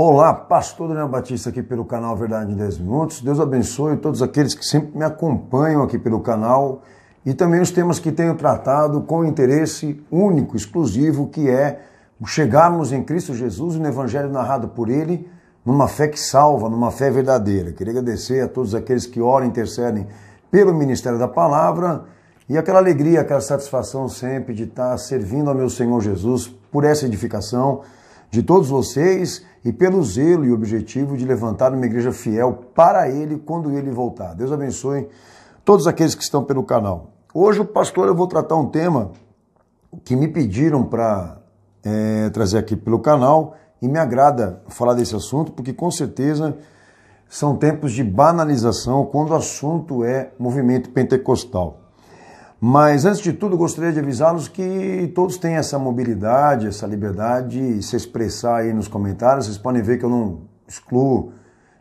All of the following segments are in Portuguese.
Olá, pastor Daniel Batista aqui pelo canal Verdade em 10 Minutos. Deus abençoe todos aqueles que sempre me acompanham aqui pelo canal e também os temas que tenho tratado com interesse único, exclusivo, que é chegarmos em Cristo Jesus e no Evangelho narrado por Ele, numa fé que salva, numa fé verdadeira. Queria agradecer a todos aqueles que oram e intercedem pelo Ministério da Palavra e aquela alegria, aquela satisfação sempre de estar servindo ao meu Senhor Jesus por essa edificação de todos vocês e pelo zelo e objetivo de levantar uma igreja fiel para Ele quando Ele voltar. Deus abençoe todos aqueles que estão pelo canal. Hoje, pastor, eu vou tratar um tema que me pediram para trazer aqui pelo canal e me agrada falar desse assunto porque, com certeza, são tempos de banalização quando o assunto é movimento pentecostal. Mas, antes de tudo, gostaria de avisá-los que todos têm essa mobilidade, essa liberdade de se expressar aí nos comentários. Vocês podem ver que eu não excluo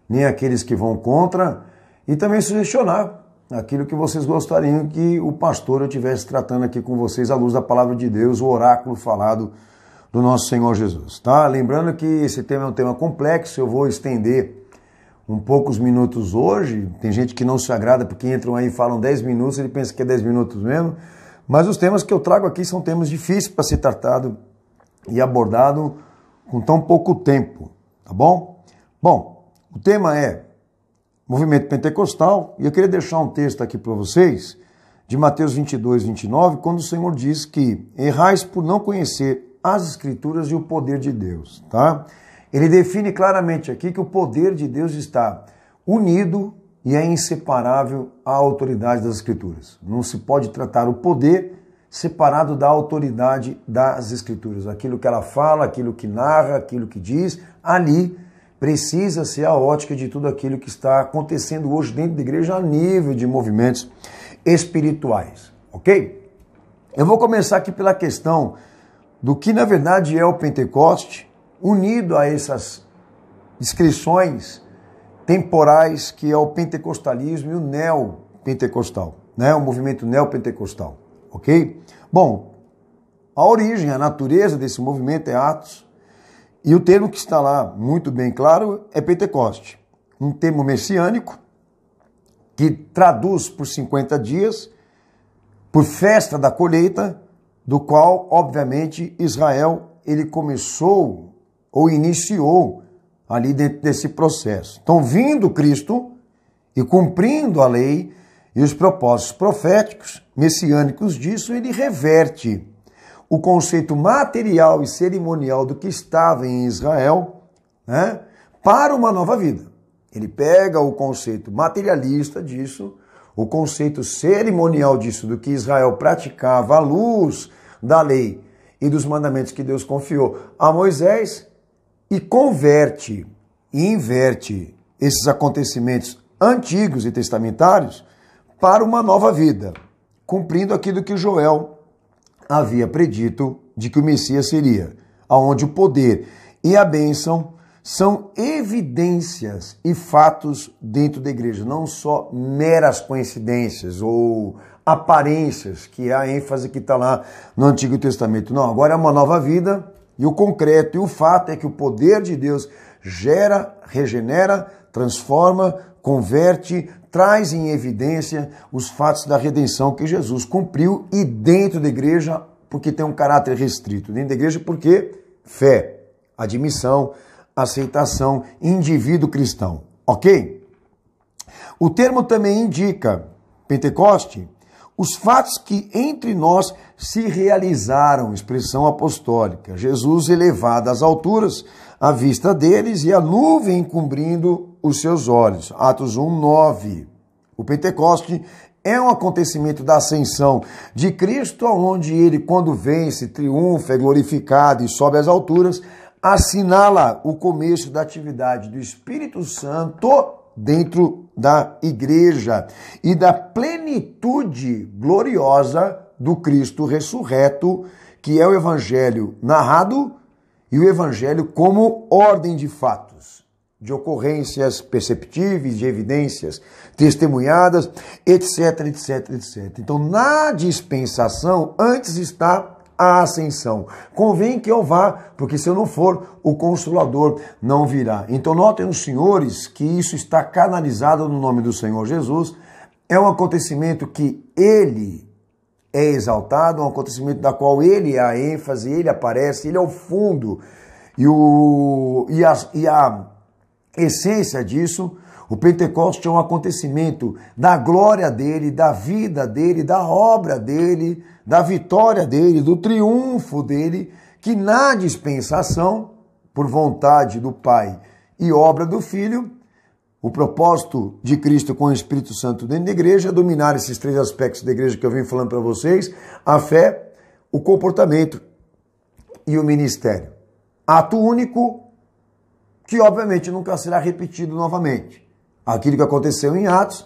nem aqueles que vão contra e também sugestionar aquilo que vocês gostariam que o pastor eu estivesse tratando aqui com vocês à luz da palavra de Deus, o oráculo falado do nosso Senhor Jesus. Tá? Lembrando que esse tema é um tema complexo, eu vou estender um poucos minutos hoje. Tem gente que não se agrada porque entram aí e falam 10 minutos, ele pensa que é 10 minutos mesmo, mas os temas que eu trago aqui são temas difíceis para ser tratado e abordado com tão pouco tempo, tá bom? Bom, o tema é movimento pentecostal e eu queria deixar um texto aqui para vocês de Mateus 22, 29, quando o Senhor diz que errais por não conhecer as Escrituras e o poder de Deus, tá? Ele define claramente aqui que o poder de Deus está unido e é inseparável à autoridade das Escrituras. Não se pode tratar o poder separado da autoridade das Escrituras. Aquilo que ela fala, aquilo que narra, aquilo que diz, ali precisa ser a ótica de tudo aquilo que está acontecendo hoje dentro da igreja a nível de movimentos espirituais, ok? Eu vou começar aqui pela questão do que na verdade é o Pentecoste, unido a essas descrições temporais que é o pentecostalismo e o neopentecostal, né? O movimento neopentecostal, ok? Bom, a origem, a natureza desse movimento é Atos, e o termo que está lá muito bem claro é Pentecoste, um termo messiânico que traduz por 50 dias, por festa da colheita, do qual, obviamente, Israel ele começou ou iniciou ali dentro desse processo. Então, vindo Cristo e cumprindo a lei e os propósitos proféticos, messiânicos disso, ele reverte o conceito material e cerimonial do que estava em Israel, né, para uma nova vida. Ele pega o conceito materialista disso, o conceito cerimonial disso, do que Israel praticava à luz da lei e dos mandamentos que Deus confiou a Moisés, e converte e inverte esses acontecimentos antigos e testamentários para uma nova vida, cumprindo aquilo que Joel havia predito de que o Messias seria, aonde o poder e a bênção são evidências e fatos dentro da igreja, não só meras coincidências ou aparências, que é a ênfase que está lá no Antigo Testamento. Não, agora é uma nova vida. E o concreto e o fato é que o poder de Deus gera, regenera, transforma, converte, traz em evidência os fatos da redenção que Jesus cumpriu e dentro da igreja, porque tem um caráter restrito. Dentro da igreja porque fé, admissão, aceitação, indivíduo cristão. Ok? O termo também indica, Pentecoste, os fatos que entre nós se realizaram, expressão apostólica. Jesus elevado às alturas, à vista deles, e a nuvem encobrindo os seus olhos. Atos 1, 9. O Pentecoste é um acontecimento da ascensão de Cristo, onde ele, quando vence, triunfa, é glorificado e sobe às alturas, assinala o começo da atividade do Espírito Santo dentro da igreja e da plenitude gloriosa do Cristo ressurreto, que é o evangelho narrado e o evangelho como ordem de fatos, de ocorrências perceptíveis, de evidências testemunhadas, etc, etc, etc. Então, na dispensação, antes está a ascensão. Convém que eu vá, porque se eu não for, o Consolador não virá. Então notem os senhores que isso está canalizado no nome do Senhor Jesus. É um acontecimento que ele é exaltado, um acontecimento da qual ele é a ênfase, ele aparece, ele é o fundo e a essência disso. O Pentecoste é um acontecimento da glória dele, da vida dele, da obra dele, da vitória dele, do triunfo dele, que na dispensação, por vontade do Pai e obra do Filho, o propósito de Cristo com o Espírito Santo dentro da igreja é dominar esses três aspectos da igreja que eu venho falando para vocês: a fé, o comportamento e o ministério. Ato único que obviamente nunca será repetido novamente. Aquilo que aconteceu em Atos,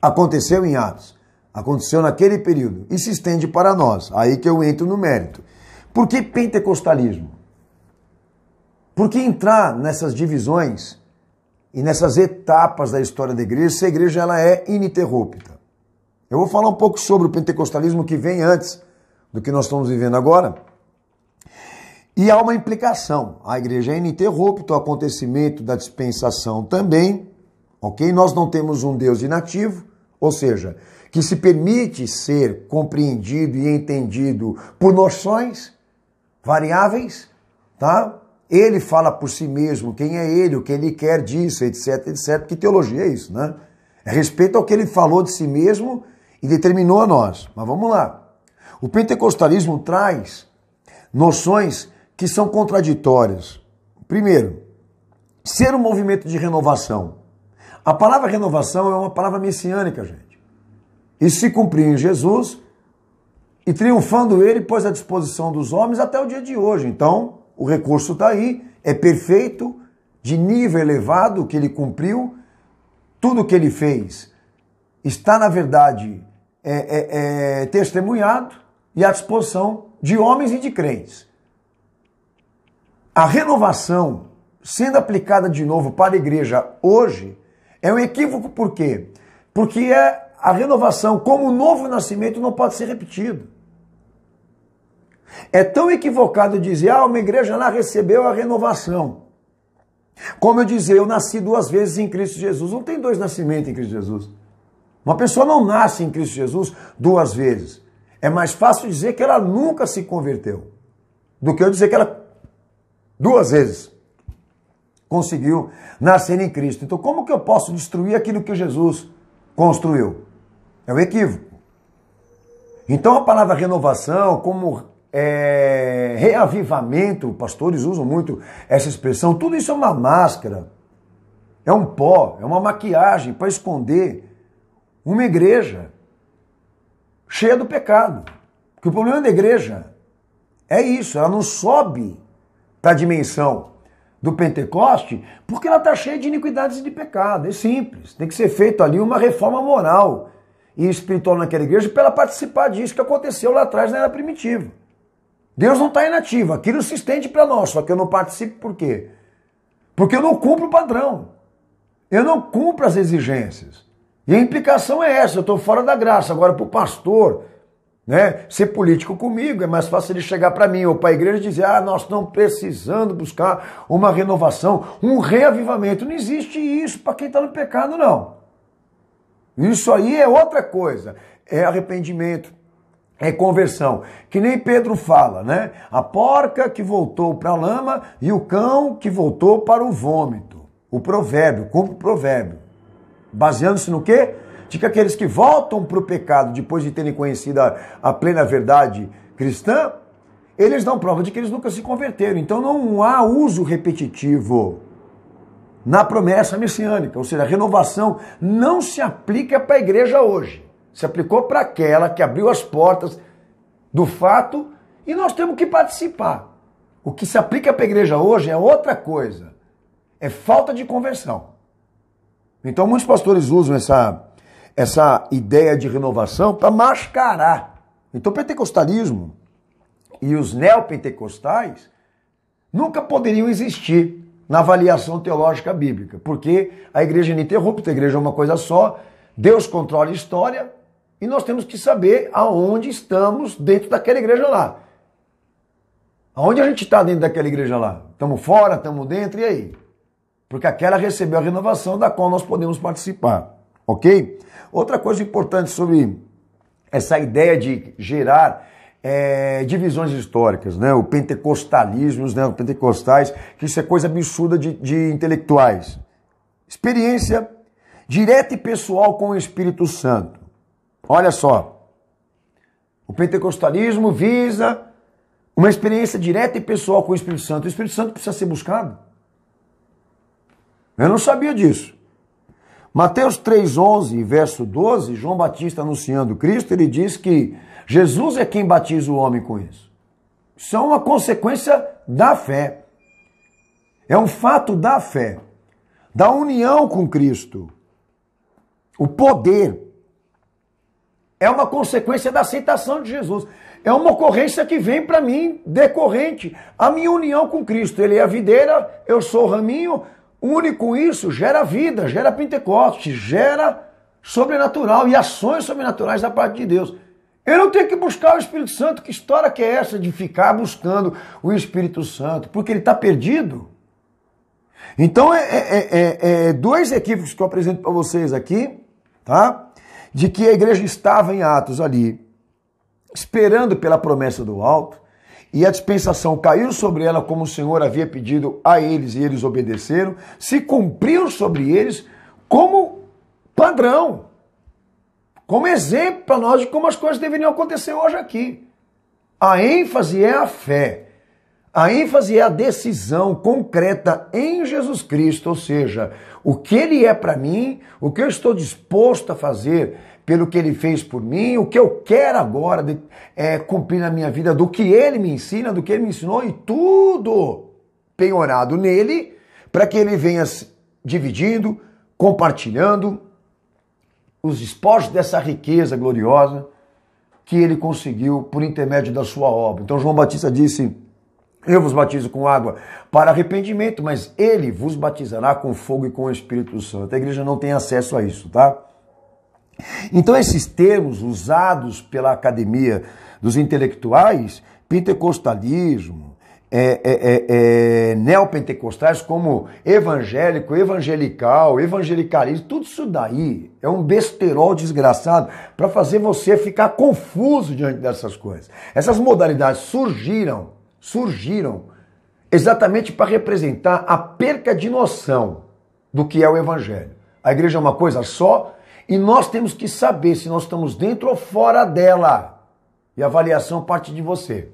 aconteceu em Atos. Aconteceu naquele período e se estende para nós. Aí que eu entro no mérito. Por que pentecostalismo? Por que entrar nessas divisões e nessas etapas da história da igreja, se a igreja ela é ininterrupta? Eu vou falar um pouco sobre o pentecostalismo que vem antes do que nós estamos vivendo agora. E há uma implicação. A igreja é ininterrupta, o acontecimento da dispensação também. Ok? Nós não temos um Deus inativo, ou seja, que se permite ser compreendido e entendido por noções variáveis, tá? Ele fala por si mesmo quem é ele, o que ele quer disso, etc, etc. Que teologia é isso, né? É respeito ao que ele falou de si mesmo e determinou a nós. Mas vamos lá. O pentecostalismo traz noções que são contraditórias. Primeiro, ser um movimento de renovação. A palavra renovação é uma palavra messiânica, gente. Isso se cumpriu em Jesus e triunfando ele pôs à disposição dos homens até o dia de hoje. Então, o recurso está aí, é perfeito, de nível elevado que ele cumpriu. Tudo que ele fez está, na verdade, testemunhado e à disposição de homens e de crentes. A renovação, sendo aplicada de novo para a igreja hoje, é um equívoco. Por quê? Porque a renovação, como o novo nascimento, não pode ser repetido. É tão equivocado dizer, uma igreja lá recebeu a renovação. Como eu dizer, eu nasci 2 vezes em Cristo Jesus. Não tem 2 nascimentos em Cristo Jesus. Uma pessoa não nasce em Cristo Jesus 2 vezes. É mais fácil dizer que ela nunca se converteu do que eu dizer que ela 2 vezes conseguiu nascer em Cristo. Então, como que eu posso destruir aquilo que Jesus construiu? É um equívoco. Então, a palavra renovação, como reavivamento, pastores usam muito essa expressão, tudo isso é uma máscara, é um pó, é uma maquiagem para esconder uma igreja cheia do pecado. Porque o problema da igreja é isso, ela não sobe para a dimensão do Pentecoste, porque ela está cheia de iniquidades e de pecado. É simples. Tem que ser feita ali uma reforma moral e espiritual naquela igreja para ela participar disso que aconteceu lá atrás na era primitiva. Deus não está inativo. Aquilo se estende para nós, só que eu não participo por quê? Porque eu não cumpro o padrão. Eu não cumpro as exigências. E a implicação é essa, eu estou fora da graça. Agora, para o pastor, né, ser político comigo, é mais fácil ele chegar para mim ou para a igreja e dizer, nós estamos precisando buscar uma renovação, um reavivamento. Não existe isso para quem está no pecado, não. Isso aí é outra coisa. É arrependimento, é conversão. Que nem Pedro fala, né? A porca que voltou para a lama e o cão que voltou para o vômito. O provérbio, cumpre o provérbio. Baseando-se no quê? De que aqueles que voltam para o pecado depois de terem conhecido a plena verdade cristã, eles dão prova de que eles nunca se converteram. Então não há uso repetitivo na promessa messiânica. Ou seja, a renovação não se aplica para a igreja hoje. Se aplicou para aquela que abriu as portas do fato e nós temos que participar. O que se aplica para a igreja hoje é outra coisa. É falta de conversão. Então muitos pastores usam essa ideia de renovação para mascarar. Então o pentecostalismo e os neopentecostais nunca poderiam existir na avaliação teológica bíblica, porque a igreja é ininterrupta, a igreja é uma coisa só, Deus controla a história e nós temos que saber aonde estamos dentro daquela igreja lá. Aonde a gente está dentro daquela igreja lá? Estamos fora, estamos dentro, e aí? Porque aquela recebeu a renovação da qual nós podemos participar, ok? Outra coisa importante sobre essa ideia de gerar divisões históricas, né? O pentecostalismo, os neopentecostais, que isso é coisa absurda de intelectuais. Experiência direta e pessoal com o Espírito Santo. Olha só, o pentecostalismo visa uma experiência direta e pessoal com o Espírito Santo. O Espírito Santo precisa ser buscado. Eu não sabia disso. Mateus 3,11, verso 12, João Batista anunciando Cristo, ele diz que Jesus é quem batiza o homem com isso. Isso é uma consequência da fé. É um fato da fé, da união com Cristo. O poder é uma consequência da aceitação de Jesus. É uma ocorrência que vem para mim decorrente a minha união com Cristo. Ele é a videira, eu sou o raminho. Único isso gera vida, gera Pentecoste, gera sobrenatural e ações sobrenaturais da parte de Deus. Eu não tenho que buscar o Espírito Santo. Que história que é essa de ficar buscando o Espírito Santo? Porque ele está perdido. Então, dois equívocos que eu apresento para vocês aqui, tá? De que a igreja estava em Atos ali, esperando pela promessa do alto, e a dispensação caiu sobre ela como o Senhor havia pedido a eles, e eles obedeceram, se cumpriu sobre eles como padrão, como exemplo para nós de como as coisas deveriam acontecer hoje aqui. A ênfase é a fé, a ênfase é a decisão concreta em Jesus Cristo, ou seja, o que Ele é para mim, o que eu estou disposto a fazer pelo que Ele fez por mim, o que eu quero agora cumprir na minha vida, do que Ele me ensina, do que Ele me ensinou, e tudo penhorado nele, para que Ele venha dividindo, compartilhando os despojos dessa riqueza gloriosa que Ele conseguiu por intermédio da sua obra. Então João Batista disse: eu vos batizo com água para arrependimento, mas Ele vos batizará com fogo e com o Espírito Santo. A igreja não tem acesso a isso, tá? Então esses termos usados pela academia dos intelectuais, pentecostalismo, neopentecostais, como evangélico, evangelical, evangelicalismo, tudo isso daí é um besterol desgraçado para fazer você ficar confuso diante dessas coisas. Essas modalidades surgiram exatamente para representar a perca de noção do que é o evangelho. A igreja é uma coisa só, e nós temos que saber se nós estamos dentro ou fora dela. E a avaliação parte de você.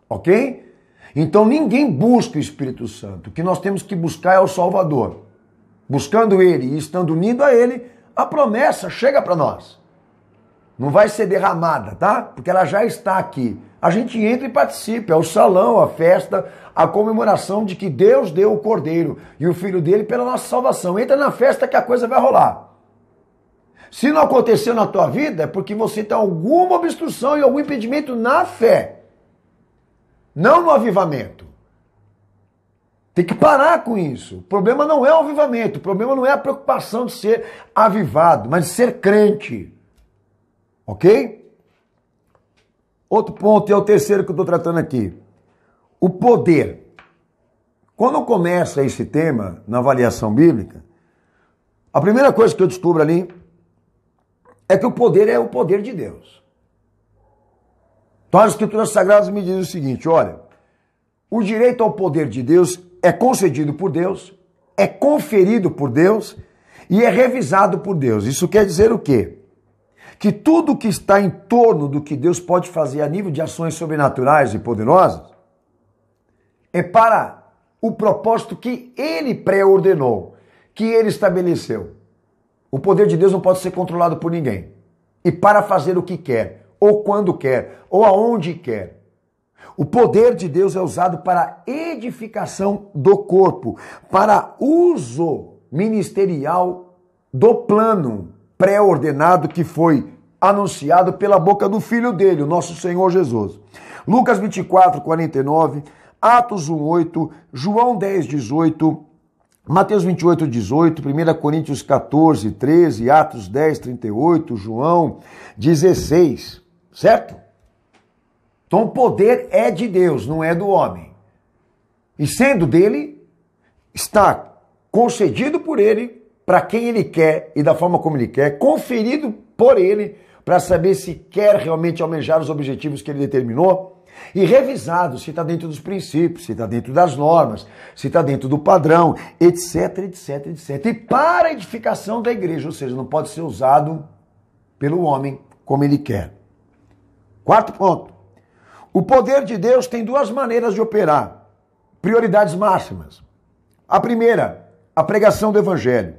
Ok? Então ninguém busca o Espírito Santo. O que nós temos que buscar é o Salvador. Buscando Ele e estando unido a Ele, a promessa chega para nós. Não vai ser derramada, tá? Porque ela já está aqui. A gente entra e participa. É o salão, a festa, a comemoração de que Deus deu o Cordeiro e o Filho dele pela nossa salvação. Entra na festa que a coisa vai rolar. Se não aconteceu na tua vida, é porque você tem alguma obstrução e algum impedimento na fé. Não no avivamento. Tem que parar com isso. O problema não é o avivamento. O problema não é a preocupação de ser avivado, mas de ser crente. Ok? Outro ponto, e é o terceiro que eu estou tratando aqui. O poder. Quando começa esse tema na avaliação bíblica, a primeira coisa que eu descubro ali é que o poder é o poder de Deus. Então as Escrituras Sagradas me dizem o seguinte: olha, o direito ao poder de Deus é concedido por Deus, é conferido por Deus e é revisado por Deus. Isso quer dizer o quê? Que tudo que está em torno do que Deus pode fazer a nível de ações sobrenaturais e poderosas é para o propósito que Ele pré-ordenou, que Ele estabeleceu. O poder de Deus não pode ser controlado por ninguém. E para fazer o que quer, ou quando quer, ou aonde quer. O poder de Deus é usado para edificação do corpo, para uso ministerial do plano pré-ordenado que foi anunciado pela boca do Filho dele, o nosso Senhor Jesus. Lucas 24, 49, Atos 1, 8, João 10, 18, Mateus 28, 18, 1 Coríntios 14, 13, Atos 10, 38, João 16, certo? Então o poder é de Deus, não é do homem. E sendo dele, está concedido por ele, para quem ele quer e da forma como ele quer, conferido por ele, para saber se quer realmente almejar os objetivos que ele determinou, e revisado se está dentro dos princípios, se está dentro das normas, se está dentro do padrão, etc, etc, etc. E para a edificação da igreja, ou seja, não pode ser usado pelo homem como ele quer. Quarto ponto. O poder de Deus tem duas maneiras de operar. Prioridades máximas. A primeira, a pregação do evangelho,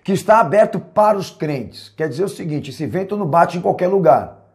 que está aberto para os crentes. Quer dizer o seguinte, esse vento não bate em qualquer lugar.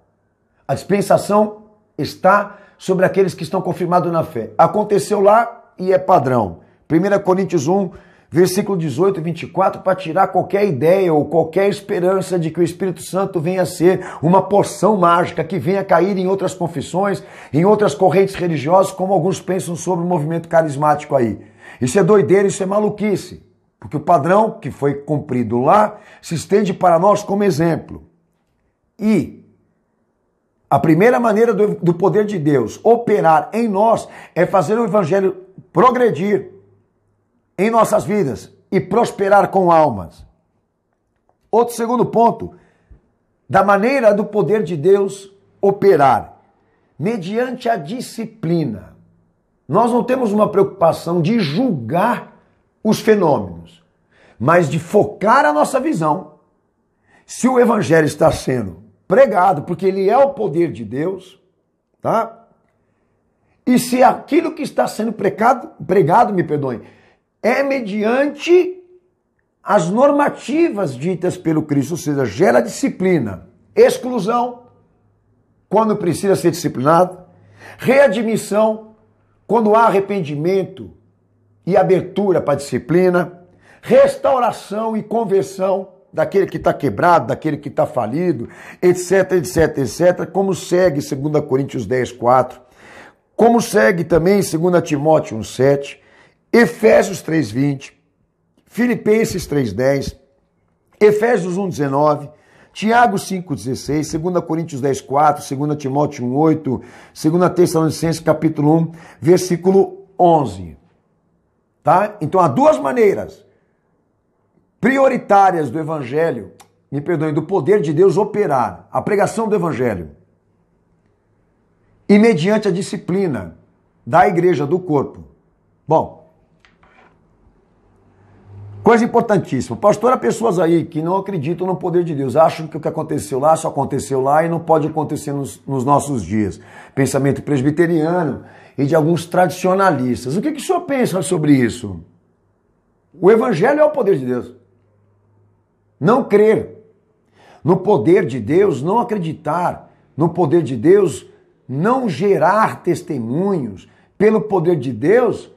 A dispensação está sobre aqueles que estão confirmados na fé. Aconteceu lá e é padrão. 1 Coríntios 1, versículo 18 e 24, para tirar qualquer ideia ou qualquer esperança de que o Espírito Santo venha a ser uma porção mágica que venha a cair em outras confissões, em outras correntes religiosas, como alguns pensam sobre o movimento carismático aí. Isso é doideira, isso é maluquice. Porque o padrão que foi cumprido lá se estende para nós como exemplo. E a primeira maneira do poder de Deus operar em nós é fazer o evangelho progredir em nossas vidas e prosperar com almas. Outro segundo ponto, da maneira do poder de Deus operar, mediante a disciplina. Nós não temos uma preocupação de julgar os fenômenos, mas de focar a nossa visão. Se o evangelho está sendo pregado, porque ele é o poder de Deus, tá? E se aquilo que está sendo pregado, é mediante as normativas ditas pelo Cristo, ou seja, gera disciplina, exclusão, quando precisa ser disciplinado, readmissão, quando há arrependimento e abertura para a disciplina, restauração e conversão daquele que está quebrado, daquele que está falido, etc, etc, etc, como segue 2 Coríntios 10, 4, como segue também 2 Timóteo 1, 7, Efésios 3, 20, Filipenses 3, 10, Efésios 1, 19, Tiago 5, 16, 2 Coríntios 10, 4, 2 Timóteo 1, 8, 2 Tessalonicenses capítulo 1, versículo 11. Tá? Então há duas maneiras prioritárias do evangelho, do poder de Deus operar, a pregação do evangelho, e mediante a disciplina da igreja, do corpo. Bom, coisa importantíssima, pastor, há pessoas aí que não acreditam no poder de Deus, acham que o que aconteceu lá só aconteceu lá e não pode acontecer nos nossos dias. Pensamento presbiteriano e de alguns tradicionalistas. O que o senhor pensa sobre isso? O evangelho é o poder de Deus. Não crer no poder de Deus, não acreditar no poder de Deus, não gerar testemunhos pelo poder de Deus,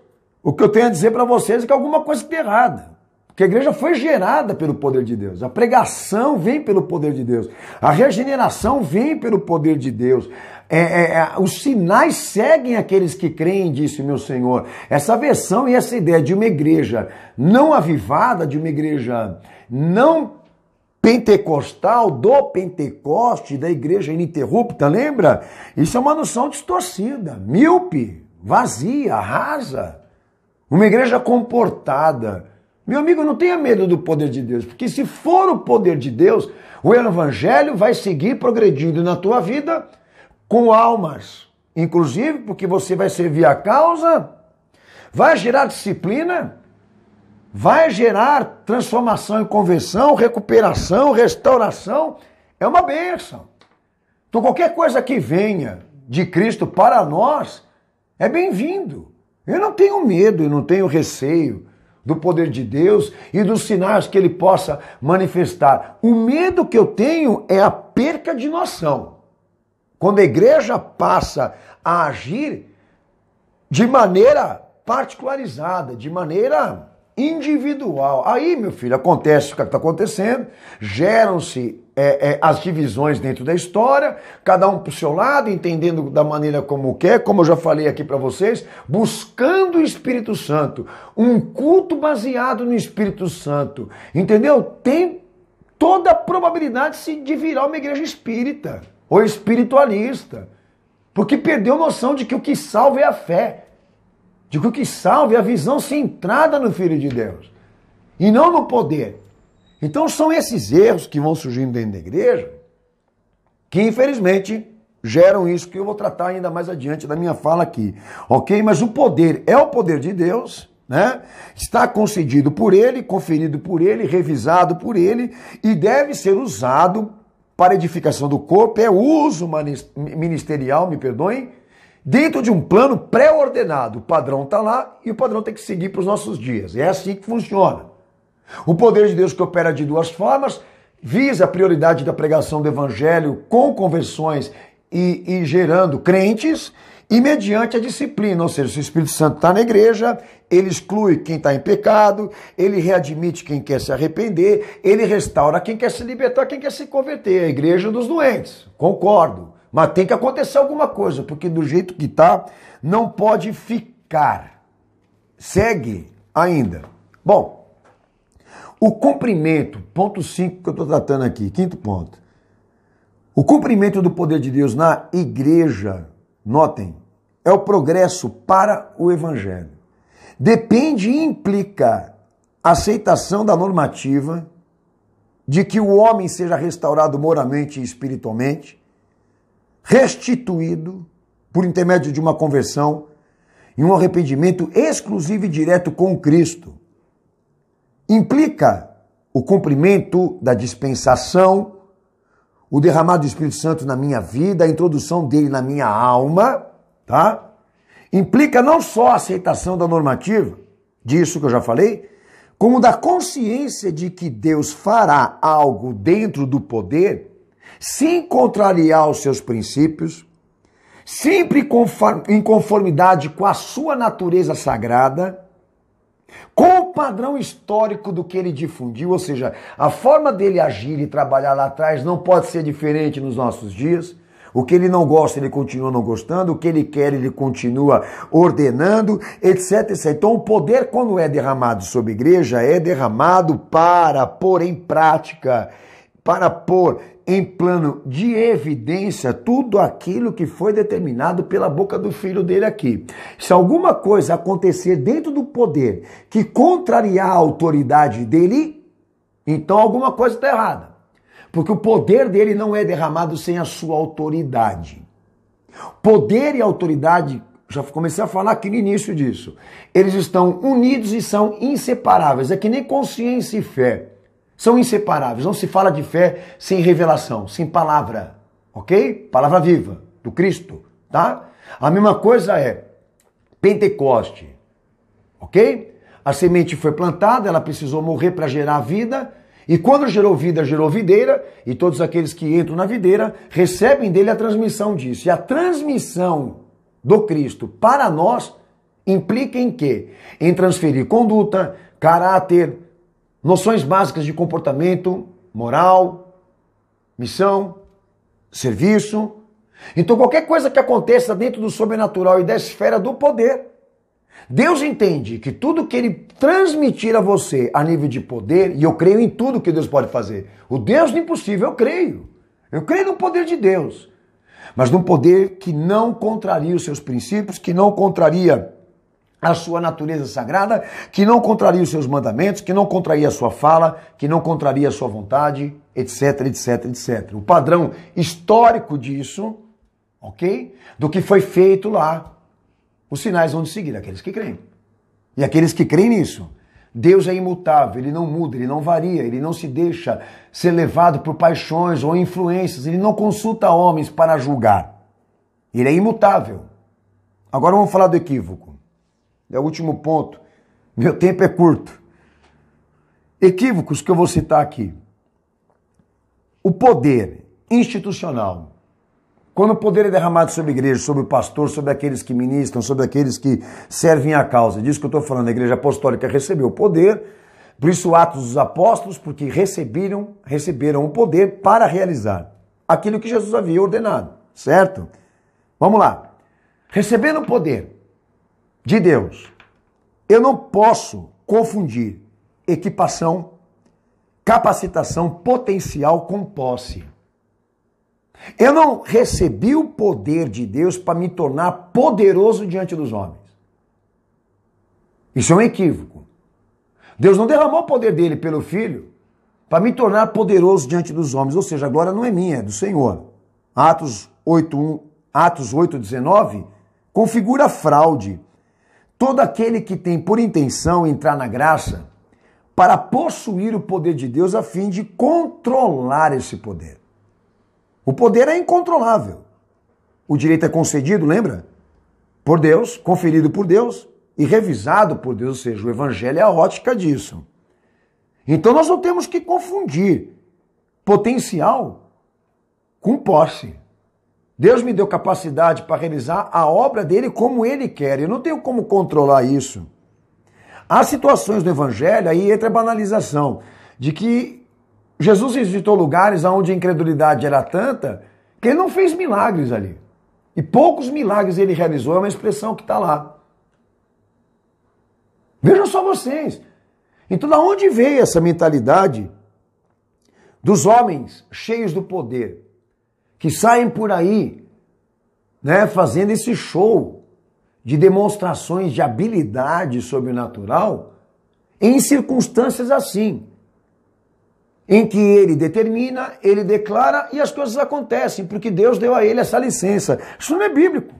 o que eu tenho a dizer para vocês é que alguma coisa está errada. Porque a igreja foi gerada pelo poder de Deus. A pregação vem pelo poder de Deus. A regeneração vem pelo poder de Deus. Os sinais seguem aqueles que creem, disse meu Senhor. Essa versão e essa ideia de uma igreja não avivada, de uma igreja não pentecostal, do Pentecoste, da igreja ininterrupta, lembra? Isso é uma noção distorcida, míope, vazia, rasa. Uma igreja comportada. Meu amigo, não tenha medo do poder de Deus, porque se for o poder de Deus, o evangelho vai seguir progredindo na tua vida com almas, inclusive porque você vai servir a causa, vai gerar disciplina, vai gerar transformação e conversão, recuperação, restauração, é uma bênção. Então qualquer coisa que venha de Cristo para nós é bem-vindo. Eu não tenho medo, eu não tenho receio do poder de Deus e dos sinais que ele possa manifestar. O medo que eu tenho é a perca de noção. Quando a igreja passa a agir de maneira particularizada, de maneira individual. Aí, meu filho, acontece o que está acontecendo, geram-se as divisões dentro da história, cada um para o seu lado, entendendo da maneira como quer, como eu já falei aqui para vocês, buscando o Espírito Santo, um culto baseado no Espírito Santo, entendeu? Tem toda a probabilidade de virar uma igreja espírita ou espiritualista. Porque perdeu noção de que o que salva é a fé. De que o que salva é a visão centrada no Filho de Deus. E não no poder. Então são esses erros que vão surgindo dentro da igreja que, infelizmente, geram isso que eu vou tratar ainda mais adiante da minha fala aqui. Ok? Mas o poder é o poder de Deus, né? Está concedido por Ele, conferido por Ele, revisado por Ele e deve ser usado para edificação do corpo, é uso ministerial, me perdoem, dentro de um plano pré-ordenado. O padrão está lá e o padrão tem que seguir para os nossos dias. É assim que funciona. O poder de Deus que opera de duas formas, visa a prioridade da pregação do evangelho com conversões e gerando crentes, e mediante a disciplina, ou seja, se o Espírito Santo está na igreja, ele exclui quem está em pecado, ele readmite quem quer se arrepender, ele restaura quem quer se libertar, quem quer se converter, a igreja dos doentes, concordo, mas tem que acontecer alguma coisa, porque do jeito que está, não pode ficar, segue ainda. Bom, o cumprimento, ponto 5 que eu estou tratando aqui, quinto ponto, o cumprimento do poder de Deus na igreja, notem, é o progresso para o evangelho. Depende e implica a aceitação da normativa de que o homem seja restaurado moralmente e espiritualmente, restituído por intermédio de uma conversão e um arrependimento exclusivo e direto com Cristo. Implica o cumprimento da dispensação, o derramado do Espírito Santo na minha vida, a introdução dele na minha alma, tá? Implica não só a aceitação da normativa, disso que eu já falei, como da consciência de que Deus fará algo dentro do poder, sem contrariar os seus princípios, sempre em conformidade com a sua natureza sagrada, com o padrão histórico do que ele difundiu, ou seja, a forma dele agir e trabalhar lá atrás não pode ser diferente nos nossos dias. O que ele não gosta, ele continua não gostando, o que ele quer, ele continua ordenando, etc, etc. Então o poder, quando é derramado sobre a igreja, é derramado para pôr em prática, para pôr em plano de evidência tudo aquilo que foi determinado pela boca do filho dele aqui. Se alguma coisa acontecer dentro do poder que contrariar a autoridade dele, então alguma coisa está errada. Porque o poder dele não é derramado sem a sua autoridade. Poder e autoridade, já comecei a falar aqui no início disso, eles estão unidos e são inseparáveis. É que nem consciência e fé. São inseparáveis. Não se fala de fé sem revelação, sem palavra, ok? Palavra viva, do Cristo, tá? A mesma coisa é Pentecoste, ok? A semente foi plantada, ela precisou morrer para gerar vida, e quando gerou vida, gerou videira, e todos aqueles que entram na videira recebem dele a transmissão disso. E a transmissão do Cristo para nós implica em quê? Em transferir conduta, caráter, noções básicas de comportamento, moral, missão, serviço. Então qualquer coisa que aconteça dentro do sobrenatural e da esfera do poder, Deus entende que tudo que ele transmitir a você a nível de poder, e eu creio em tudo que Deus pode fazer. O Deus do impossível, eu creio. Eu creio no poder de Deus. Mas num poder que não contraria os seus princípios, que não contraria a sua natureza sagrada, que não contraria os seus mandamentos, que não contraria a sua fala, que não contraria a sua vontade, etc, etc, etc. O padrão histórico disso, ok? Do que foi feito lá, os sinais vão de seguir, aqueles que creem. E aqueles que creem nisso. Deus é imutável, ele não muda, ele não varia, ele não se deixa ser levado por paixões ou influências, ele não consulta homens para julgar. Ele é imutável. Agora vamos falar do equívoco. É o último ponto. Meu tempo é curto. Equívocos que eu vou citar aqui. O poder institucional. Quando o poder é derramado sobre a igreja, sobre o pastor, sobre aqueles que ministram, sobre aqueles que servem à causa. Disso que eu estou falando, a igreja apostólica recebeu o poder, por isso Atos dos Apóstolos, porque receberam o poder para realizar aquilo que Jesus havia ordenado, certo? Vamos lá. Recebendo o poder de Deus, eu não posso confundir equipação, capacitação potencial com posse. Eu não recebi o poder de Deus para me tornar poderoso diante dos homens. Isso é um equívoco. Deus não derramou o poder dele pelo Filho para me tornar poderoso diante dos homens. Ou seja, a glória não é minha, é do Senhor. Atos 8:19 configura fraude. Todo aquele que tem por intenção entrar na graça para possuir o poder de Deus a fim de controlar esse poder. O poder é incontrolável. O direito é concedido, lembra? Por Deus, conferido por Deus e revisado por Deus, ou seja, o evangelho é a ótica disso. Então nós não temos que confundir potencial com posse. Deus me deu capacidade para realizar a obra dele como ele quer. Eu não tenho como controlar isso. Há situações no evangelho, aí entra a banalização, de que Jesus visitou lugares onde a incredulidade era tanta que ele não fez milagres ali. E poucos milagres ele realizou, é uma expressão que está lá. Vejam só vocês. Então, da onde veio essa mentalidade dos homens cheios do poder, que saem por aí, né, fazendo esse show de demonstrações de habilidade sobrenatural em circunstâncias assim, em que ele determina, ele declara e as coisas acontecem, porque Deus deu a ele essa licença. Isso não é bíblico.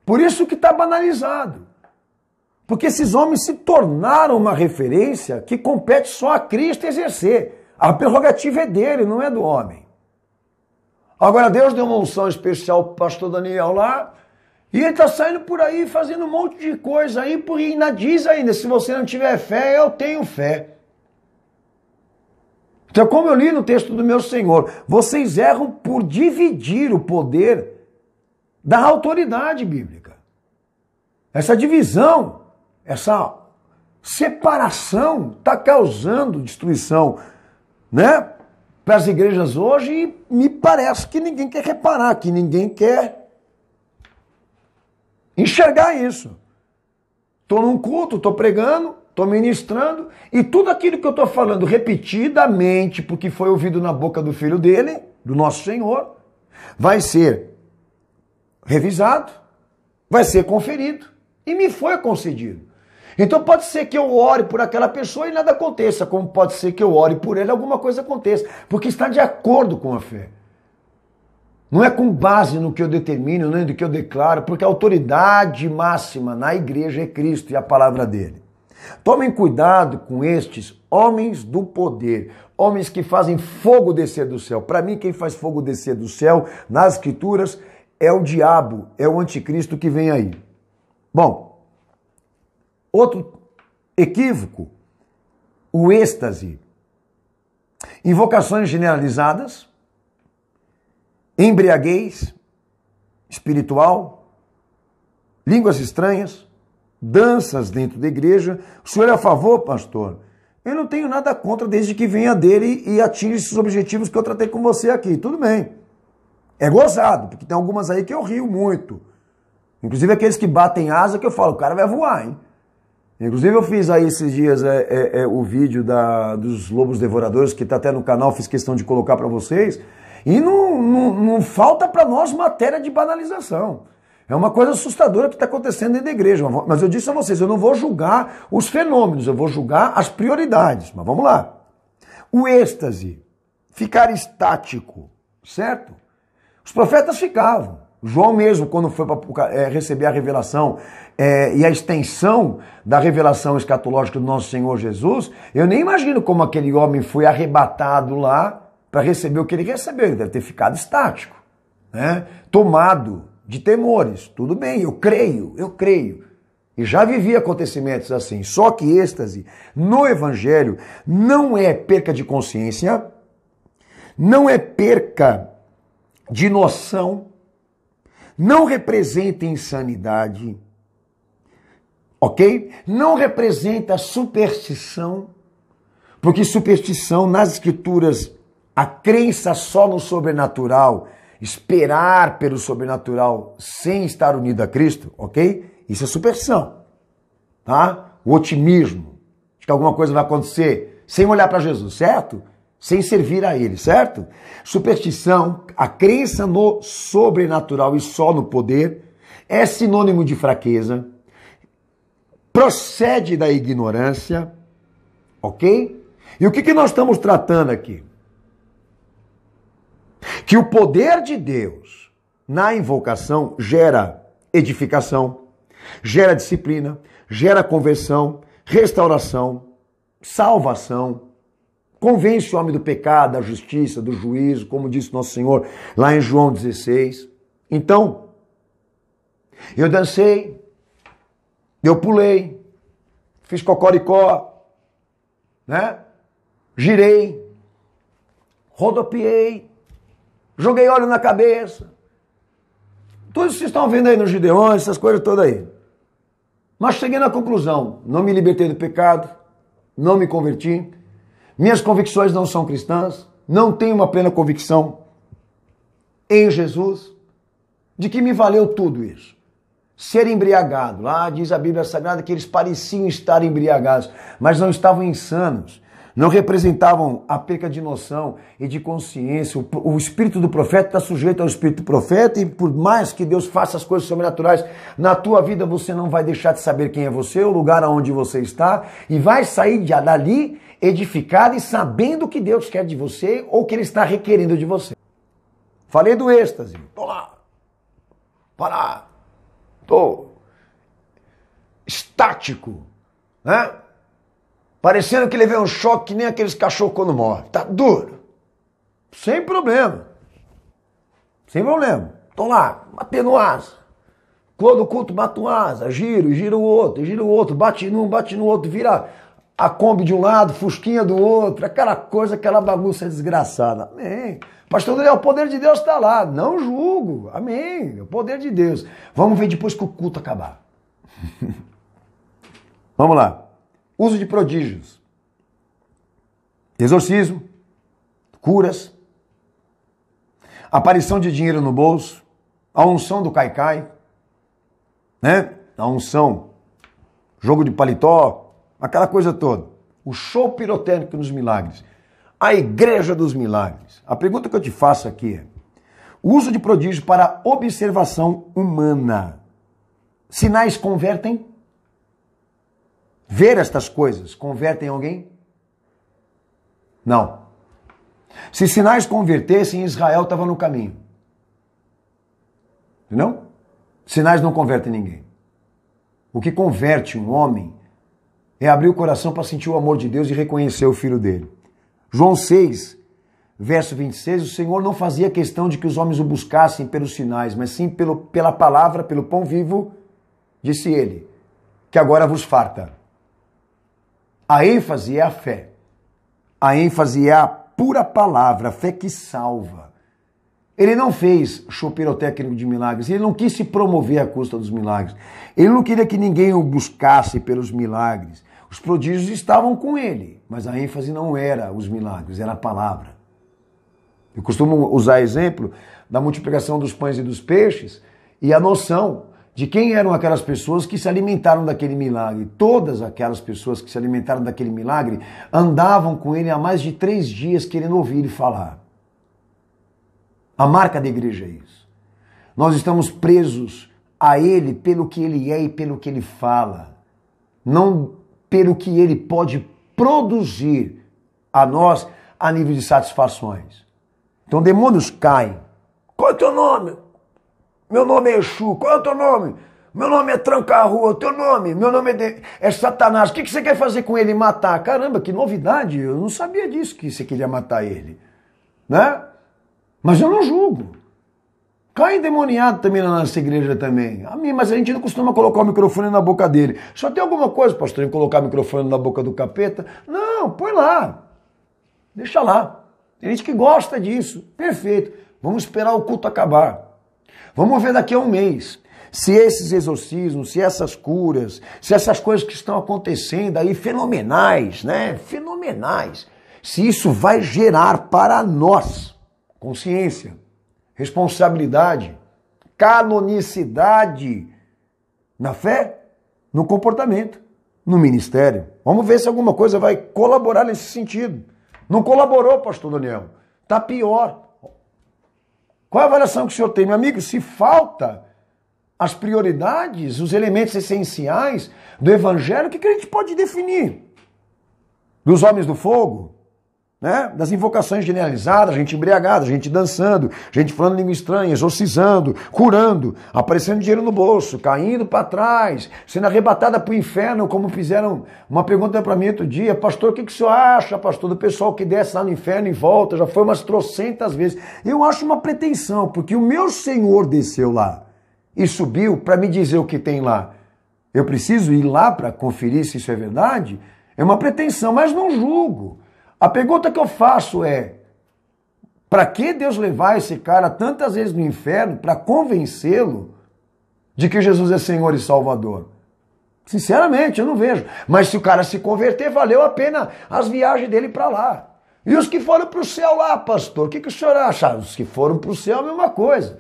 Por isso que está banalizado. Porque esses homens se tornaram uma referência que compete só a Cristo exercer. A prerrogativa é dele, não é do homem. Agora Deus deu uma unção especial para o pastor Daniel lá, e ele está saindo por aí fazendo um monte de coisa aí, porque ainda diz ainda, se você não tiver fé, eu tenho fé. Então, como eu li no texto do meu Senhor, vocês erram por dividir o poder da autoridade bíblica. Essa divisão, essa separação está causando destruição, né, para as igrejas hoje, e me parece que ninguém quer reparar, que ninguém quer enxergar isso. Estou num culto, estou pregando, estou ministrando, e tudo aquilo que eu estou falando repetidamente, porque foi ouvido na boca do Filho dele, do nosso Senhor, vai ser revisado, vai ser conferido, e me foi concedido. Então pode ser que eu ore por aquela pessoa e nada aconteça, como pode ser que eu ore por ele e alguma coisa aconteça, porque está de acordo com a fé. Não é com base no que eu determino, nem do que eu declaro, porque a autoridade máxima na igreja é Cristo e a palavra dele. Tomem cuidado com estes homens do poder, homens que fazem fogo descer do céu. Para mim, quem faz fogo descer do céu, nas escrituras, é o diabo, é o anticristo que vem aí. Bom, outro equívoco, o êxtase. Invocações generalizadas, embriaguez espiritual, línguas estranhas, danças dentro da igreja. O senhor é a favor, pastor? Eu não tenho nada contra, desde que venha dele e atinja esses objetivos que eu tratei com você aqui. Tudo bem. É gozado, porque tem algumas aí que eu rio muito. Inclusive aqueles que batem asa, que eu falo, o cara vai voar, hein? Inclusive eu fiz aí esses dias o vídeo dos lobos devoradores, que está até no canal, fiz questão de colocar para vocês. E não falta para nós matéria de banalização. É uma coisa assustadora que está acontecendo dentro da igreja. Mas eu disse a vocês, eu não vou julgar os fenômenos, eu vou julgar as prioridades. Mas vamos lá. O êxtase, ficar estático, certo? Os profetas ficavam. João mesmo, quando foi para receber a revelação e a extensão da revelação escatológica do nosso Senhor Jesus, eu nem imagino como aquele homem foi arrebatado lá para receber o que ele recebeu. Ele deve ter ficado estático, né? Tomado de temores. Tudo bem, eu creio. E já vivi acontecimentos assim. Só que êxtase no Evangelho não é perca de consciência, não é perca de noção, não representa insanidade, ok? Não representa superstição, porque superstição nas escrituras, a crença só no sobrenatural, esperar pelo sobrenatural sem estar unido a Cristo, ok? Isso é superstição, tá? O otimismo, de que alguma coisa vai acontecer sem olhar para Jesus, certo? sem servir a ele, certo? Superstição, a crença no sobrenatural e só no poder, é sinônimo de fraqueza, procede da ignorância, ok? E o que nós estamos tratando aqui? Que o poder de Deus na invocação gera edificação, gera disciplina, gera conversão, restauração, salvação, convence o homem do pecado, da justiça, do juízo, como disse nosso Senhor lá em João 16. Então, eu dancei, eu pulei, fiz cocoricó, né? Girei, rodopiei, joguei óleo na cabeça. Tudo isso que vocês estão vendo aí nos Gideões, essas coisas todas aí. Mas cheguei na conclusão, não me libertei do pecado, não me converti, minhas convicções não são cristãs, não tenho uma plena convicção em Jesus, de que me valeu tudo isso. Ser embriagado, lá diz a Bíblia Sagrada que eles pareciam estar embriagados, mas não estavam insanos. Não representavam a perca de noção e de consciência. O espírito do profeta está sujeito ao espírito do profeta e por mais que Deus faça as coisas sobrenaturais na tua vida, você não vai deixar de saber quem é você, o lugar aonde você está e vai sair dali edificado e sabendo o que Deus quer de você ou o que Ele está requerendo de você. Falei do êxtase. Tô lá. Parar. Tô estático. Né? Parecendo que levei um choque que nem aqueles cachorros quando morrem. Tá duro. Sem problema. Sem problema. Tô lá, batendo asa. Quando culto, bato asa. Giro o outro. Bate no outro. Vira a Kombi de um lado, Fusquinha do outro. Aquela coisa, aquela bagunça desgraçada. Amém. Pastor Daniel, o poder de Deus está lá. Não julgo. Amém. O poder de Deus. Vamos ver depois que o culto acabar. Vamos lá. Uso de prodígios, exorcismo, curas, aparição de dinheiro no bolso, a unção do caicai, né? A unção, jogo de paletó, aquela coisa toda. O show pirotécnico nos milagres, a igreja dos milagres. A pergunta que eu te faço aqui é, uso de prodígio para observação humana. Sinais convertem? Ver estas coisas convertem alguém? Não. Se sinais convertessem, Israel estava no caminho. Entendeu? Sinais não convertem ninguém. O que converte um homem é abrir o coração para sentir o amor de Deus e reconhecer o Filho dele. João 6, verso 26, o Senhor não fazia questão de que os homens o buscassem pelos sinais, mas sim pela palavra, pelo pão vivo, disse ele, que agora vos farta. A ênfase é a fé. A ênfase é a pura palavra, a fé que salva. Ele não fez show pirotécnico de milagres, ele não quis se promover à custa dos milagres. Ele não queria que ninguém o buscasse pelos milagres. Os prodígios estavam com ele, mas a ênfase não era os milagres, era a palavra. Eu costumo usar exemplo da multiplicação dos pães e dos peixes e a noção de quem eram aquelas pessoas que se alimentaram daquele milagre. Todas aquelas pessoas que se alimentaram daquele milagre andavam com ele há mais de 3 dias querendo ouvir ele falar. A marca da igreja é isso. Nós estamos presos a ele pelo que ele é e pelo que ele fala. Não pelo que ele pode produzir a nós a nível de satisfações. Então demônios caem. Qual é o teu nome? Meu nome é Exu. Qual é o teu nome? Meu nome é Tranca-Rua. O teu nome? Meu nome é Satanás. O que você quer fazer com ele? Matar? Caramba, que novidade. Eu não sabia disso, que você queria matar ele. Né? Mas eu não julgo. Cai endemoniado também na nossa igreja também. Mas a gente não costuma colocar o microfone na boca dele. Só tem alguma coisa, pastor, em colocar o microfone na boca do capeta? Não, põe lá. Deixa lá. Tem gente que gosta disso. Perfeito. Vamos esperar o culto acabar. Vamos ver daqui a um mês se esses exorcismos, se essas curas, se essas coisas que estão acontecendo aí, fenomenais, né? Fenomenais. Se isso vai gerar para nós consciência, responsabilidade, canonicidade na fé, no comportamento, no ministério. Vamos ver se alguma coisa vai colaborar nesse sentido. Não colaborou, pastor Daniel. Está pior. Qual a avaliação que o senhor tem? Meu amigo, se falta as prioridades, os elementos essenciais do evangelho, o que a gente pode definir? Dos homens do fogo? Né? Das invocações generalizadas, gente embriagada, gente dançando, gente falando língua estranha, exorcizando, curando, aparecendo dinheiro no bolso, caindo para trás, sendo arrebatada para o inferno, como fizeram uma pergunta para mim outro dia, pastor, o que o senhor acha, pastor, do pessoal que desce lá no inferno e volta, já foi umas trocentas vezes. Eu acho uma pretensão, porque o meu Senhor desceu lá e subiu para me dizer o que tem lá. Eu preciso ir lá para conferir se isso é verdade? É uma pretensão, mas não julgo. A pergunta que eu faço é, para que Deus levar esse cara tantas vezes no inferno para convencê-lo de que Jesus é Senhor e Salvador? Sinceramente, eu não vejo. Mas se o cara se converter, valeu a pena as viagens dele para lá. E os que foram para o céu lá, pastor, o que o senhor acha? Os que foram para o céu, a mesma coisa.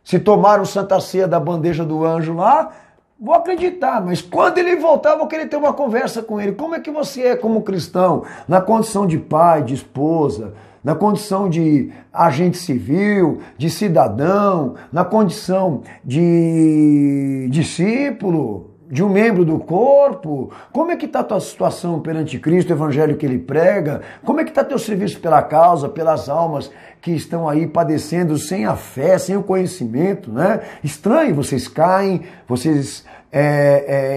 Se tomaram Santa Ceia da bandeja do anjo lá, vou acreditar, mas quando ele voltar, vou querer ter uma conversa com ele. Como é que você é como cristão? Na condição de pai, de esposa, na condição de agente civil, de cidadão, na condição de discípulo, de um membro do corpo. Como é que está a tua situação perante Cristo, o evangelho que ele prega? Como é que está teu serviço pela causa, pelas almas que estão aí padecendo sem a fé, sem o conhecimento, né? Estranho, vocês caem, vocês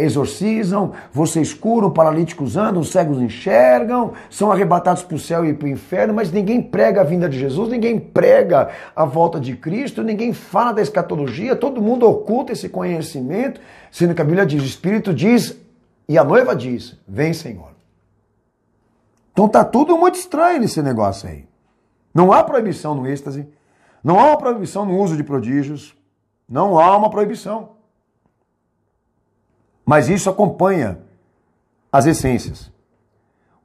exorcizam, vocês curam, paralíticos andam, cegos enxergam, são arrebatados para o céu e para o inferno, mas ninguém prega a vinda de Jesus, ninguém prega a volta de Cristo, ninguém fala da escatologia, todo mundo oculta esse conhecimento, sendo que a Bíblia diz, o Espírito diz e a noiva diz, vem Senhor. Então tá tudo muito estranho nesse negócio aí. Não há proibição no êxtase, não há uma proibição no uso de prodígios, não há uma proibição. Mas isso acompanha as essências.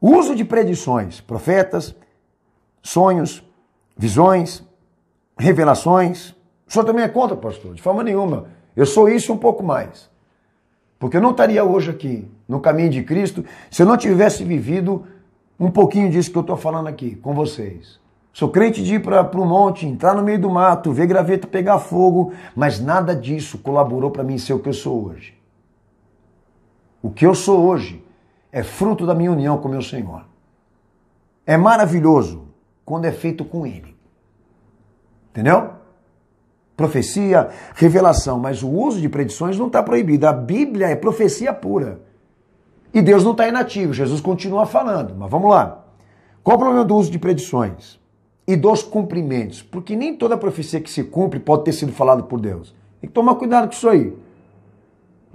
O uso de predições, profetas, sonhos, visões, revelações. O senhor também é contra, pastor? De forma nenhuma. Eu sou isso e um pouco mais. Porque eu não estaria hoje aqui, no caminho de Cristo, se eu não tivesse vivido um pouquinho disso que eu estou falando aqui com vocês. Sou crente de ir para o monte, entrar no meio do mato, ver graveto pegar fogo, mas nada disso colaborou para mim ser o que eu sou hoje. O que eu sou hoje é fruto da minha união com o meu Senhor. É maravilhoso quando é feito com Ele. Entendeu? Profecia, revelação, mas o uso de predições não está proibido. A Bíblia é profecia pura. E Deus não está inativo, Jesus continua falando. Mas vamos lá. Qual o problema do uso de predições? E dos cumprimentos? Porque nem toda profecia que se cumpre pode ter sido falada por Deus. Tem que tomar cuidado com isso aí.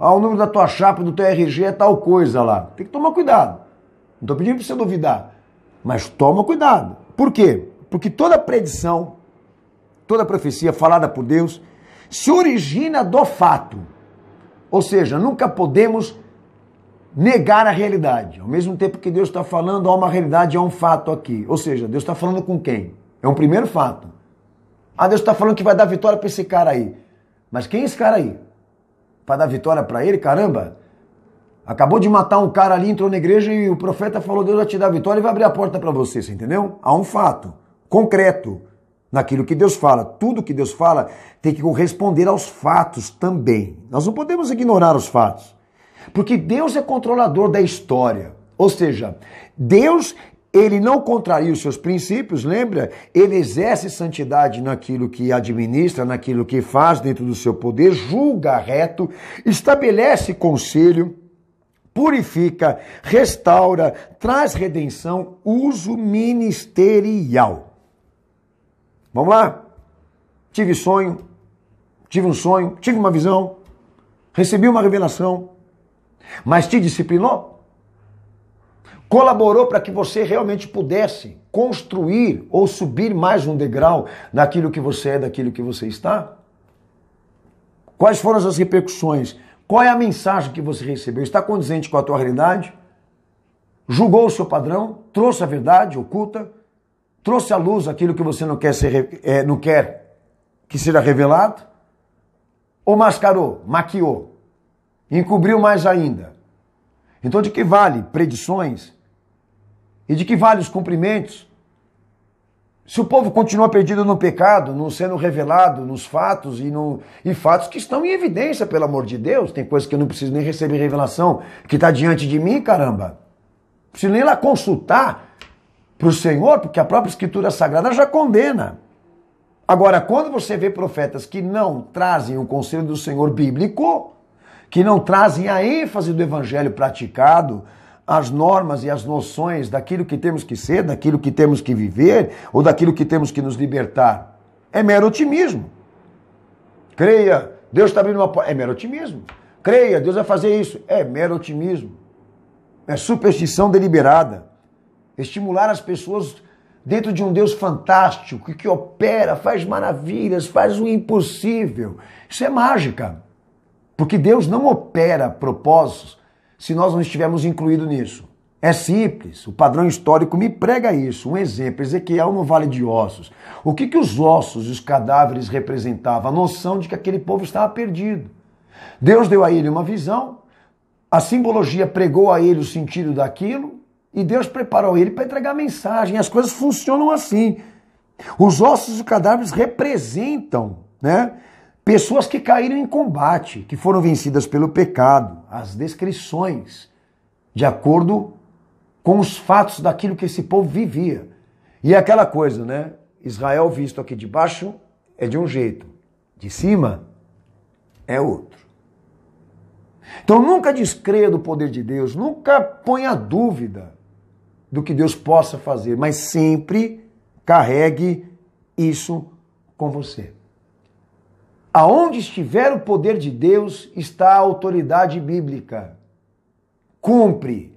Ah, o número da tua chapa, do teu RG é tal coisa lá. Tem que tomar cuidado. Não estou pedindo para você duvidar. Mas toma cuidado. Por quê? Porque toda predição, toda profecia falada por Deus se origina do fato. Ou seja, nunca podemos negar a realidade. Ao mesmo tempo que Deus está falando, há uma realidade, há um fato aqui. Ou seja, Deus está falando com quem? É um primeiro fato. Ah, Deus está falando que vai dar vitória para esse cara aí. Mas quem é esse cara aí? Para dar vitória para ele? Caramba! Acabou de matar um cara ali, entrou na igreja e o profeta falou, Deus vai te dar vitória e vai abrir a porta para você, você entendeu? Há um fato concreto naquilo que Deus fala. Tudo que Deus fala tem que corresponder aos fatos também. Nós não podemos ignorar os fatos. Porque Deus é controlador da história. Ou seja, Deus, ele não contraria os seus princípios, lembra? Ele exerce santidade naquilo que administra, naquilo que faz dentro do seu poder, julga reto, estabelece conselho, purifica, restaura, traz redenção, uso ministerial. Vamos lá? Tive um sonho, tive uma visão, recebi uma revelação, mas te disciplinou? Colaborou para que você realmente pudesse construir ou subir mais um degrau daquilo que você é, daquilo que você está? Quais foram as repercussões? Qual é a mensagem que você recebeu? Está condizente com a tua realidade? Julgou o seu padrão? Trouxe a verdade oculta? Trouxe à luz aquilo que você não quer que seja revelado? Ou mascarou, maquiou, encobriu mais ainda? Então de que vale predições E de que vale os cumprimentos? Se o povo continua perdido no pecado, não sendo revelado nos fatos e fatos que estão em evidência, pelo amor de Deus, tem coisas que eu não preciso nem receber revelação, que está diante de mim, caramba. Não preciso nem lá consultar para o Senhor, porque a própria Escritura Sagrada já condena. Agora, quando você vê profetas que não trazem o conselho do Senhor bíblico, que não trazem a ênfase do evangelho praticado, as normas e as noções daquilo que temos que ser, daquilo que temos que viver, ou daquilo que temos que nos libertar, é mero otimismo. Creia, Deus está abrindo uma porta, é mero otimismo. Creia, Deus vai fazer isso, é mero otimismo. É superstição deliberada. Estimular as pessoas dentro de um Deus fantástico, que opera, faz maravilhas, faz o impossível. Isso é mágica. Porque Deus não opera propósitos se nós não estivermos incluídos nisso. É simples, o padrão histórico me prega isso. Um exemplo, Ezequiel no Vale de Ossos. O que os ossos e os cadáveres representavam? A noção de que aquele povo estava perdido. Deus deu a ele uma visão, a simbologia pregou a ele o sentido daquilo, e Deus preparou ele para entregar a mensagem. As coisas funcionam assim. Os ossos e os cadáveres representam, né, pessoas que caíram em combate, que foram vencidas pelo pecado. As descrições, de acordo com os fatos daquilo que esse povo vivia. E é aquela coisa, né? Israel visto aqui de baixo é de um jeito, de cima é outro. Então nunca descreia do poder de Deus, nunca ponha dúvida do que Deus possa fazer, mas sempre carregue isso com você. Aonde estiver o poder de Deus, está a autoridade bíblica. Cumpre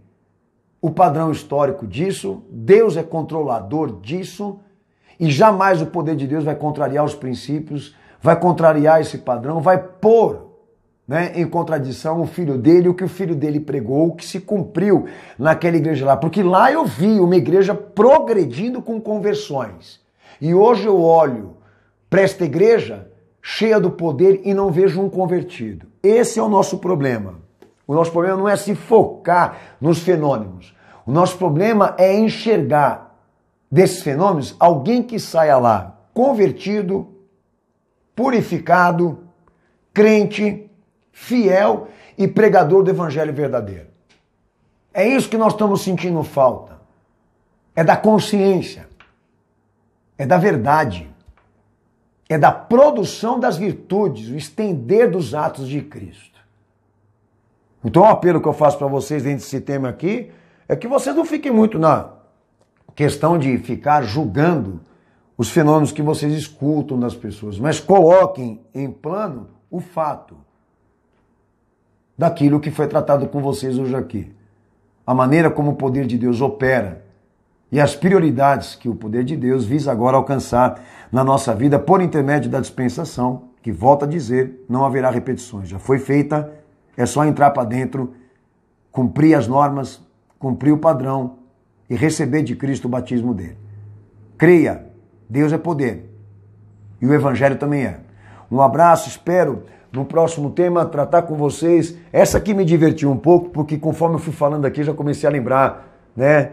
o padrão histórico disso, Deus é controlador disso, e jamais o poder de Deus vai contrariar os princípios, vai contrariar esse padrão, vai pôr, né, em contradição o filho dele, o que o filho dele pregou, o que se cumpriu naquela igreja lá. Porque lá eu vi uma igreja progredindo com conversões. E hoje eu olho para esta igreja cheia do poder e não vejo um convertido. Esse é o nosso problema. O nosso problema não é se focar nos fenômenos. O nosso problema é enxergar desses fenômenos alguém que saia lá convertido, purificado, crente, fiel e pregador do evangelho verdadeiro. É isso que nós estamos sentindo falta. É da consciência. É da verdade. É da produção das virtudes, o estender dos atos de Cristo. Então o apelo que eu faço para vocês dentro desse tema aqui é que vocês não fiquem muito na questão de ficar julgando os fenômenos que vocês escutam das pessoas, mas coloquem em plano o fato daquilo que foi tratado com vocês hoje aqui. A maneira como o poder de Deus opera e as prioridades que o poder de Deus visa agora alcançar na nossa vida por intermédio da dispensação, que, volto a dizer, não haverá repetições. Já foi feita, é só entrar para dentro, cumprir as normas, cumprir o padrão e receber de Cristo o batismo dele. Creia, Deus é poder e o Evangelho também é. Um abraço, espero no próximo tema tratar com vocês. Essa aqui me divertiu um pouco, porque conforme eu fui falando aqui, já comecei a lembrar, né,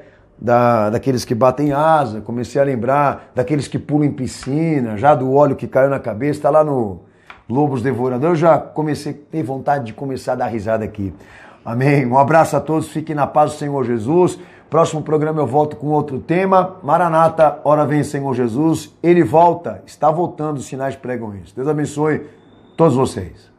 daqueles que batem asa, comecei a lembrar daqueles que pulam em piscina, já do óleo que caiu na cabeça, está lá no Lobos Devorador, eu já comecei a ter vontade de começar a dar risada aqui. Amém? Um abraço a todos, fiquem na paz do Senhor Jesus. Próximo programa eu volto com outro tema. Maranata, ora vem Senhor Jesus. Ele volta, está voltando, os sinais pregam isso. Deus abençoe todos vocês.